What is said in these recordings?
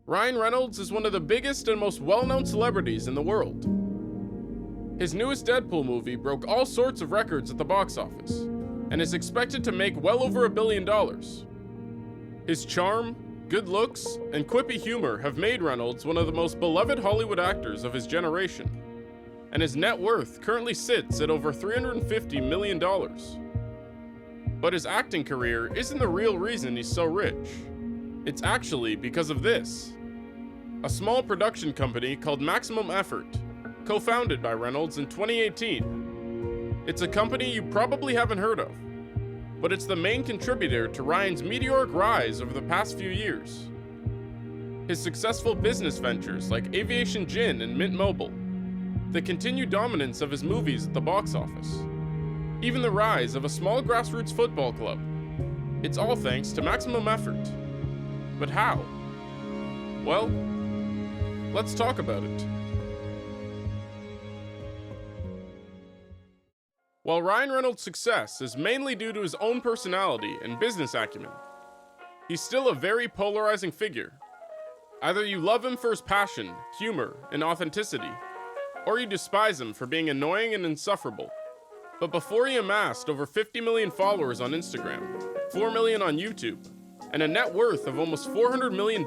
Ryan Reynolds is one of the biggest and most well-known celebrities in the world. His newest Deadpool movie broke all sorts of records at the box office, and is expected to make well over $1 billion. His charm, good looks, and quippy humor have made Reynolds one of the most beloved Hollywood actors of his generation, and his net worth currently sits at over $350 million. But his acting career isn't the real reason he's so rich. It's actually because of this. A small production company called Maximum Effort, co-founded by Reynolds in 2018. It's a company you probably haven't heard of, but it's the main contributor to Ryan's meteoric rise over the past few years. His successful business ventures like Aviation Gin and Mint Mobile, the continued dominance of his movies at the box office, even the rise of a small grassroots football club. It's all thanks to Maximum Effort. But how? Well, let's talk about it. While Ryan Reynolds' success is mainly due to his own personality and business acumen, he's still a very polarizing figure. Either you love him for his passion, humor, and authenticity, or you despise him for being annoying and insufferable. But before he amassed over 50 million followers on Instagram, 4 million on YouTube, and a net worth of almost $400 million,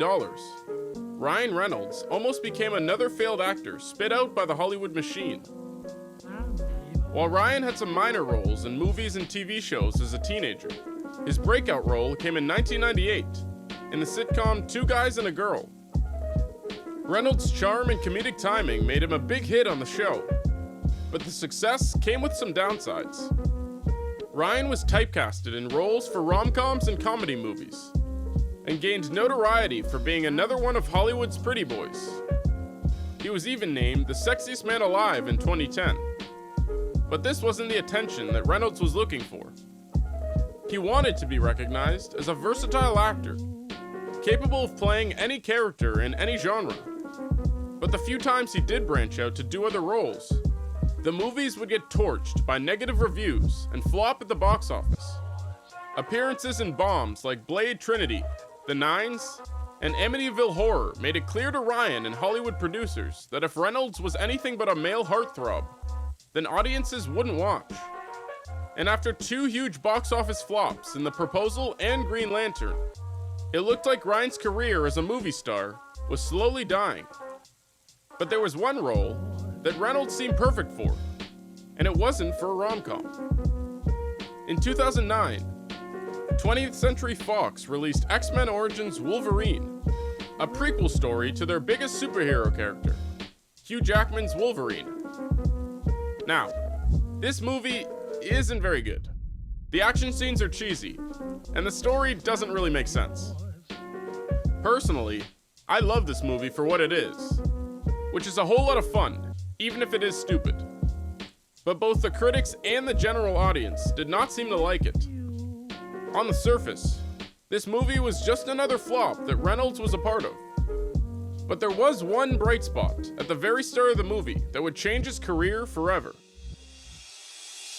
Ryan Reynolds almost became another failed actor spit out by the Hollywood machine. While Ryan had some minor roles in movies and TV shows as a teenager, his breakout role came in 1998 in the sitcom Two Guys and a Girl. Reynolds' charm and comedic timing made him a big hit on the show, but the success came with some downsides. Ryan was typecasted in roles for rom-coms and comedy movies, and gained notoriety for being another one of Hollywood's pretty boys. He was even named the sexiest man alive in 2010. But this wasn't the attention that Reynolds was looking for. He wanted to be recognized as a versatile actor, capable of playing any character in any genre. But the few times he did branch out to do other roles, the movies would get torched by negative reviews and flop at the box office. Appearances in bombs like Blade Trinity, The Nines, and Amityville Horror made it clear to Ryan and Hollywood producers that if Reynolds was anything but a male heartthrob, then audiences wouldn't watch. And after two huge box office flops in The Proposal and Green Lantern, it looked like Ryan's career as a movie star was slowly dying. But there was one role that Reynolds seemed perfect for, and it wasn't for a rom-com. In 2009, 20th Century Fox released X-Men Origins Wolverine, a prequel story to their biggest superhero character, Hugh Jackman's Wolverine. Now, this movie isn't very good. The action scenes are cheesy, and the story doesn't really make sense. Personally, I love this movie for what it is, which is a whole lot of fun, even if it is stupid. But both the critics and the general audience did not seem to like it. On the surface, this movie was just another flop that Reynolds was a part of. But there was one bright spot at the very start of the movie that would change his career forever.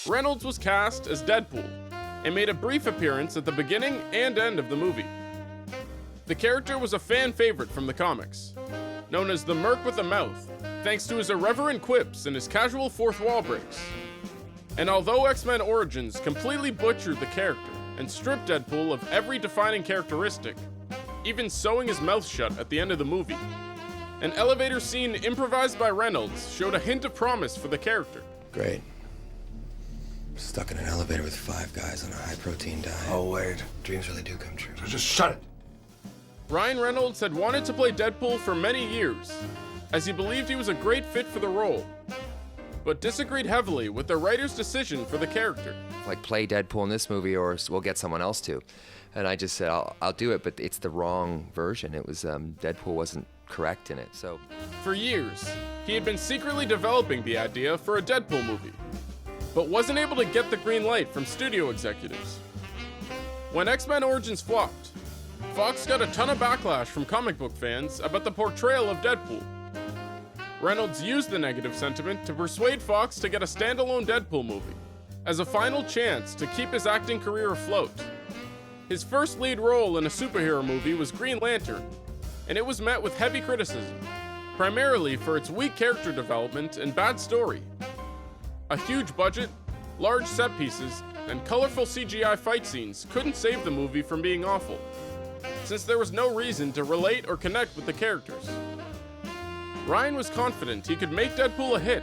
Reynolds was cast as Deadpool and made a brief appearance at the beginning and end of the movie. The character was a fan favorite from the comics, known as the Merc with a Mouth, thanks to his irreverent quips and his casual fourth wall breaks. And although X-Men Origins completely butchered the character and stripped Deadpool of every defining characteristic, even sewing his mouth shut at the end of the movie, an elevator scene improvised by Reynolds showed a hint of promise for the character. Great. Stuck in an elevator with 5 guys on a high-protein diet. Oh, wait. Dreams really do come true. So just shut it. Ryan Reynolds had wanted to play Deadpool for many years, as he believed he was a great fit for the role, but disagreed heavily with the writer's decision for the character. Like, play Deadpool in this movie or we'll get someone else to. And I just said, I'll do it, but it's the wrong version. It was, Deadpool wasn't correct in it, so. For years, he had been secretly developing the idea for a Deadpool movie, but wasn't able to get the green light from studio executives. When X-Men Origins flopped, Fox got a ton of backlash from comic book fans about the portrayal of Deadpool. Reynolds used the negative sentiment to persuade Fox to get a standalone Deadpool movie, as a final chance to keep his acting career afloat. His first lead role in a superhero movie was Green Lantern, and it was met with heavy criticism, primarily for its weak character development and bad story. A huge budget, large set pieces, and colorful CGI fight scenes couldn't save the movie from being awful, since there was no reason to relate or connect with the characters. Ryan was confident he could make Deadpool a hit,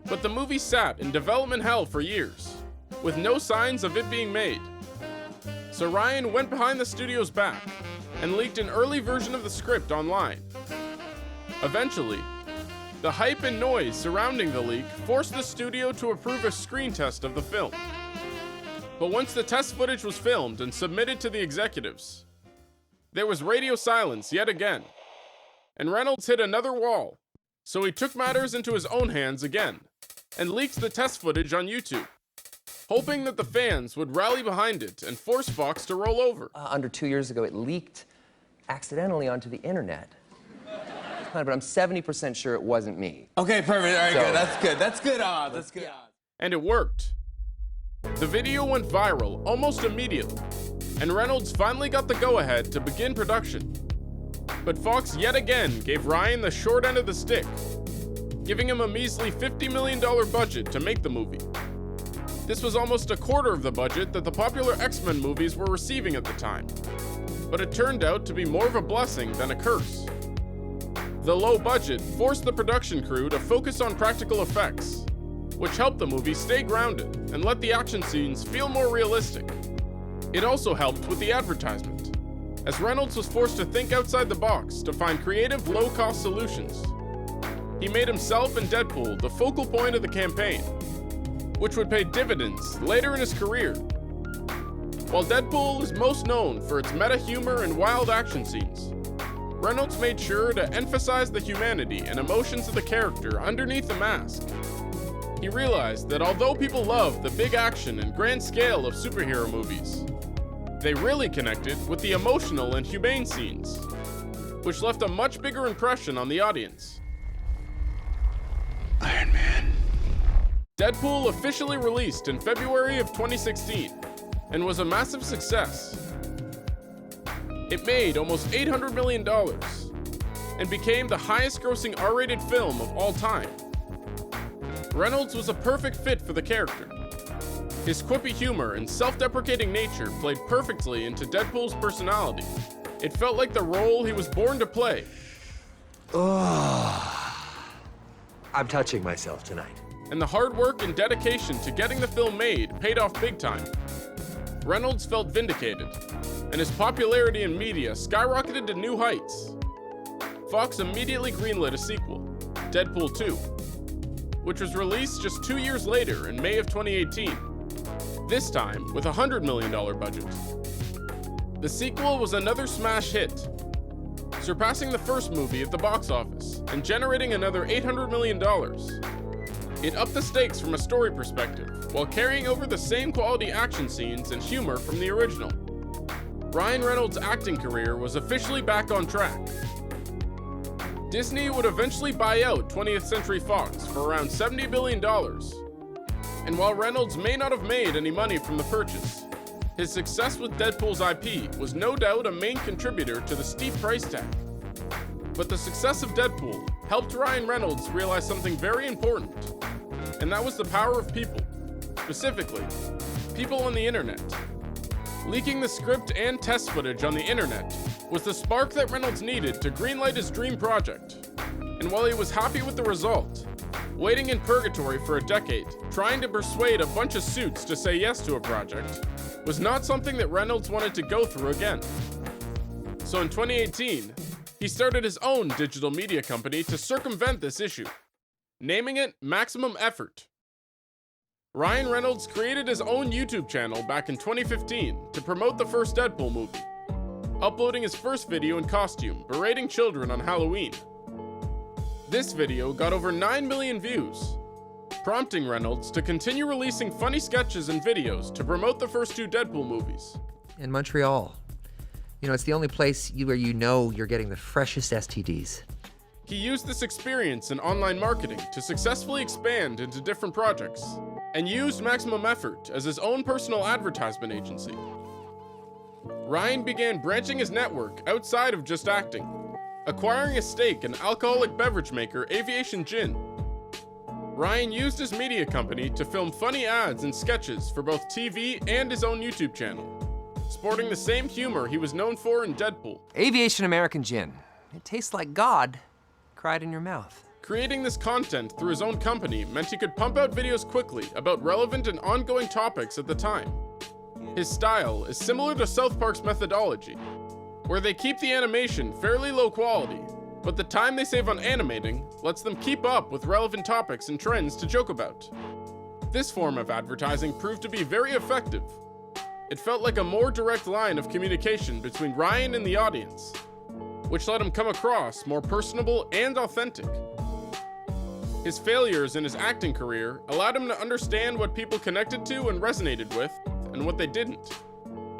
but the movie sat in development hell for years, with no signs of it being made. So Ryan went behind the studio's back and leaked an early version of the script online. Eventually, the hype and noise surrounding the leak forced the studio to approve a screen test of the film. But once the test footage was filmed and submitted to the executives, there was radio silence yet again, and Reynolds hit another wall, so he took matters into his own hands again and leaked the test footage on YouTube, hoping that the fans would rally behind it and force Fox to roll over. Under 2 years ago, it leaked accidentally onto the internet. But I'm 70% sure it wasn't me. Okay, perfect. All right, So- good. That's good. That's good odds. That's good odds. And it worked. The video went viral almost immediately, and Reynolds finally got the go-ahead to begin production. But Fox yet again gave Ryan the short end of the stick, giving him a measly $50 million budget to make the movie. This was almost a quarter of the budget that the popular X-Men movies were receiving at the time, but it turned out to be more of a blessing than a curse. The low budget forced the production crew to focus on practical effects, which helped the movie stay grounded and let the action scenes feel more realistic. It also helped with the advertisement, as Reynolds was forced to think outside the box to find creative, low-cost solutions. He made himself and Deadpool the focal point of the campaign, which would pay dividends later in his career. While Deadpool is most known for its meta humor and wild action scenes, Reynolds made sure to emphasize the humanity and emotions of the character underneath the mask. He realized that although people love the big action and grand scale of superhero movies, they really connected with the emotional and humane scenes, which left a much bigger impression on the audience. Iron Man. Deadpool officially released in February of 2016 and was a massive success. It made almost $800 million and became the highest grossing R-rated film of all time. Reynolds was a perfect fit for the character. His quippy humor and self-deprecating nature played perfectly into Deadpool's personality. It felt like the role he was born to play. I'm touching myself tonight. And the hard work and dedication to getting the film made paid off big time. Reynolds felt vindicated, and his popularity in media skyrocketed to new heights. Fox immediately greenlit a sequel, Deadpool 2, which was released just 2 years later in May of 2018, this time with a $100 million budget. The sequel was another smash hit, surpassing the first movie at the box office and generating another $800 million. It upped the stakes from a story perspective, while carrying over the same quality action scenes and humor from the original. Ryan Reynolds' acting career was officially back on track. Disney would eventually buy out 20th Century Fox for around $70 billion. And while Reynolds may not have made any money from the purchase, his success with Deadpool's IP was no doubt a main contributor to the steep price tag. But the success of Deadpool helped Ryan Reynolds realize something very important, and that was the power of people, specifically, people on the internet. Leaking the script and test footage on the internet was the spark that Reynolds needed to greenlight his dream project. And while he was happy with the result, waiting in purgatory for a decade, trying to persuade a bunch of suits to say yes to a project, was not something that Reynolds wanted to go through again. So in 2018, he started his own digital media company to circumvent this issue, naming it Maximum Effort. Ryan Reynolds created his own YouTube channel back in 2015 to promote the first Deadpool movie, uploading his first video in costume, berating children on Halloween. This video got over 9 million views, prompting Reynolds to continue releasing funny sketches and videos to promote the first two Deadpool movies. In Montreal. You know, it's the only place where you know you're getting the freshest STDs. He used this experience in online marketing to successfully expand into different projects, and used Maximum Effort as his own personal advertisement agency. Ryan began branching his network outside of just acting, acquiring a stake in alcoholic beverage maker Aviation Gin. Ryan used his media company to film funny ads and sketches for both TV and his own YouTube channel, sporting the same humor he was known for in Deadpool. Aviation American Gin. It tastes like God cried in your mouth. Creating this content through his own company meant he could pump out videos quickly about relevant and ongoing topics at the time. His style is similar to South Park's methodology, where they keep the animation fairly low quality, but the time they save on animating lets them keep up with relevant topics and trends to joke about. This form of advertising proved to be very effective. It felt like a more direct line of communication between Ryan and the audience, which let him come across more personable and authentic. His failures in his acting career allowed him to understand what people connected to and resonated with, and what they didn't.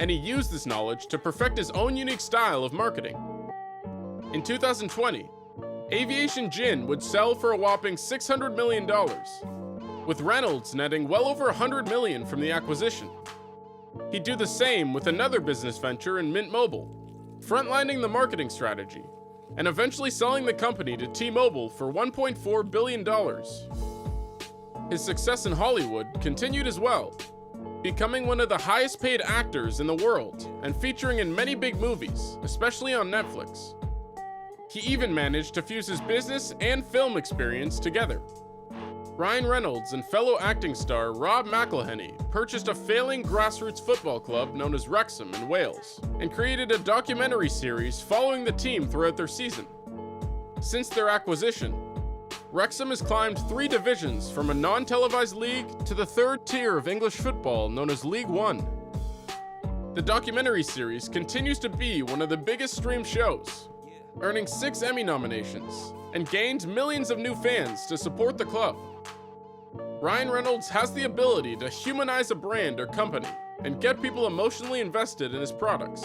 And he used this knowledge to perfect his own unique style of marketing. In 2020, Aviation Gin would sell for a whopping $600 million, with Reynolds netting well over $100 million from the acquisition. He'd do the same with another business venture in Mint Mobile, frontlining the marketing strategy, and eventually selling the company to T-Mobile for $1.4 billion. His success in Hollywood continued as well, becoming one of the highest paid actors in the world and featuring in many big movies, especially on Netflix. He even managed to fuse his business and film experience together. Ryan Reynolds and fellow acting star Rob McElhenney purchased a failing grassroots football club known as Wrexham in Wales and created a documentary series following the team throughout their season. Since their acquisition, Wrexham has climbed 3 divisions from a non-televised league to the 3rd tier of English football known as League One. The documentary series continues to be one of the biggest streamed shows, earning 6 Emmy nominations, and gained millions of new fans to support the club. Ryan Reynolds has the ability to humanize a brand or company and get people emotionally invested in his products.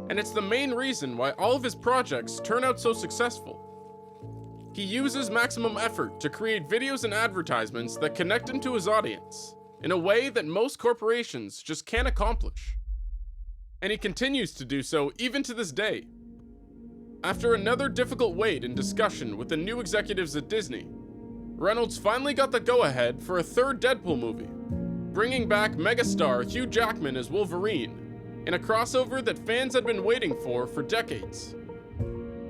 And it's the main reason why all of his projects turn out so successful. He uses maximum effort to create videos and advertisements that connect him to his audience in a way that most corporations just can't accomplish. And he continues to do so even to this day. After another difficult wait and discussion with the new executives at Disney, Reynolds finally got the go-ahead for a 3rd Deadpool movie, bringing back megastar Hugh Jackman as Wolverine in a crossover that fans had been waiting for decades.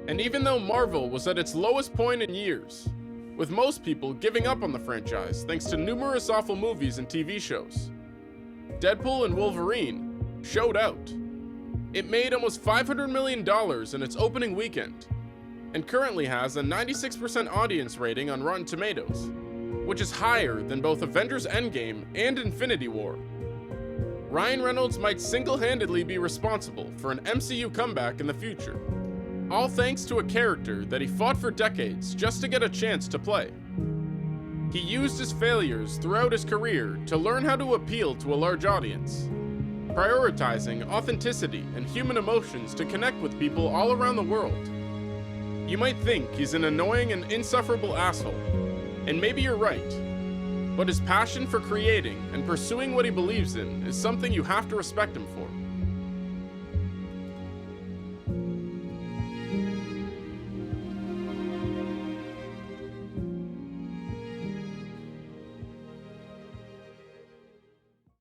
And even though Marvel was at its lowest point in years, with most people giving up on the franchise thanks to numerous awful movies and TV shows, Deadpool and Wolverine showed out. It made almost $500 million in its opening weekend, and currently has a 96% audience rating on Rotten Tomatoes, which is higher than both Avengers Endgame and Infinity War. Ryan Reynolds might single-handedly be responsible for an MCU comeback in the future, all thanks to a character that he fought for decades just to get a chance to play. He used his failures throughout his career to learn how to appeal to a large audience, prioritizing authenticity and human emotions to connect with people all around the world. You might think he's an annoying and insufferable asshole, and maybe you're right, but his passion for creating and pursuing what he believes in is something you have to respect him for.